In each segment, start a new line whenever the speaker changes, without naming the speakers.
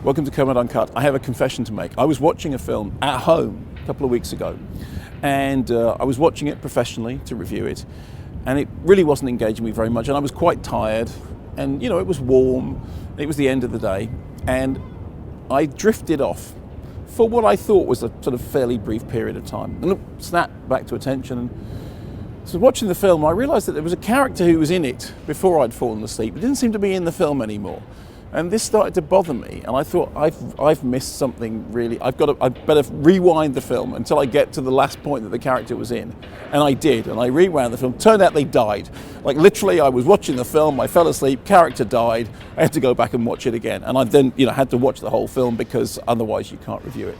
Welcome to Kermode Uncut. I have a confession to make. I was watching a film at home a couple of weeks ago, and I was watching it professionally to review it, and it really wasn't engaging me very much, and I was quite tired, and you know, it was warm, it was the end of the day, and I drifted off for what I thought was a sort of fairly brief period of time, and snapped back to attention. And so watching the film, I realised that there was a character who was in it before I'd fallen asleep. It didn't seem to be in the film anymore. And this started to bother me, and I thought, I've missed something really. I better rewind the film until I get to the last point that the character was in. And I did, and I rewound the film. Turned out they died. Like literally, I was watching the film, I fell asleep, character died, I had to go back and watch it again. And I then had to watch the whole film because otherwise you can't review it.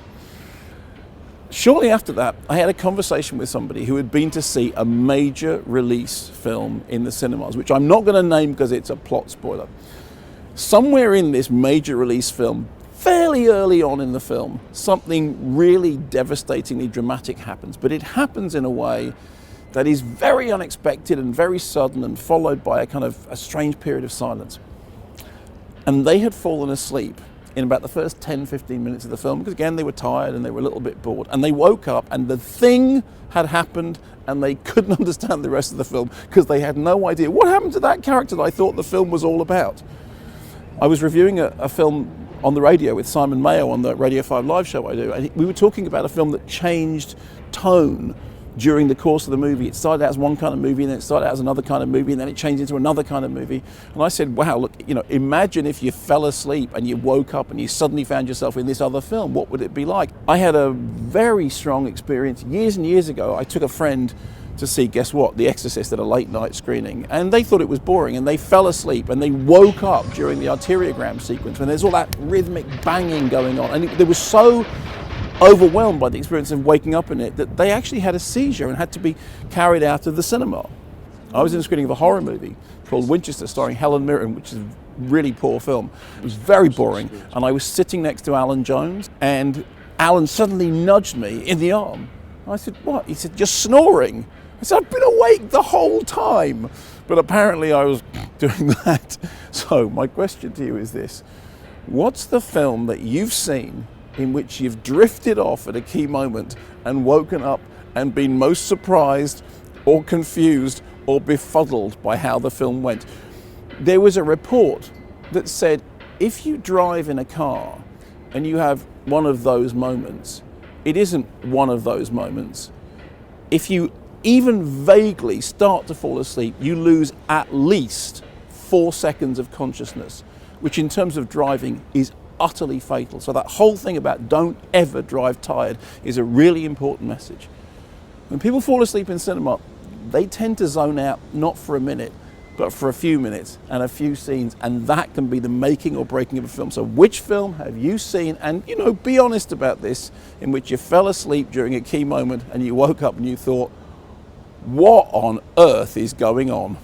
Shortly after that, I had a conversation with somebody who had been to see a major release film in the cinemas, which I'm not going to name because it's a plot spoiler. Somewhere in this major release film, fairly early on in the film, something really devastatingly dramatic happens, but it happens in a way that is very unexpected and very sudden, and followed by a kind of a strange period of silence. And they had fallen asleep in about the first 10-15 minutes of the film, because again, they were tired and they were a little bit bored, and they woke up and the thing had happened and they couldn't understand the rest of the film because they had no idea what happened to that character that I thought the film was all about. I was reviewing a film on the radio with Simon Mayo on the Radio 5 live show I do, and we were talking about a film that changed tone during the course of the movie. It started out as one kind of movie, and then it started out as another kind of movie, and then it changed into another kind of movie. And I said, wow, look, imagine if you fell asleep and you woke up and you suddenly found yourself in this other film. What would it be like? I had a very strong experience years and years ago. I took a friend to see, guess what, The Exorcist at a late night screening, and they thought it was boring, and they fell asleep, and they woke up during the arteriogram sequence when there's all that rhythmic banging going on, and they were so overwhelmed by the experience of waking up in it that they actually had a seizure and had to be carried out of the cinema. I was in a screening of a horror movie called Winchester starring Helen Mirren, which is a really poor film. It was very boring, and I was sitting next to Alan Jones, and Alan suddenly nudged me in the arm. I said, what? He said, you're snoring. I said, I've been awake the whole time. But apparently I was doing that. So my question to you is this. What's the film that you've seen in which you've drifted off at a key moment and woken up and been most surprised or confused or befuddled by how the film went? There was a report that said if you drive in a car and you have one of those moments, it isn't one of those moments. If you even vaguely start to fall asleep, you lose at least 4 seconds of consciousness, which in terms of driving is utterly fatal. So that whole thing about don't ever drive tired is a really important message. When people fall asleep in cinema, they tend to zone out, not for a minute, but for a few minutes and a few scenes, and that can be the making or breaking of a film. So which film have you seen, and be honest about this, in which you fell asleep during a key moment and you woke up and you thought, what on earth is going on?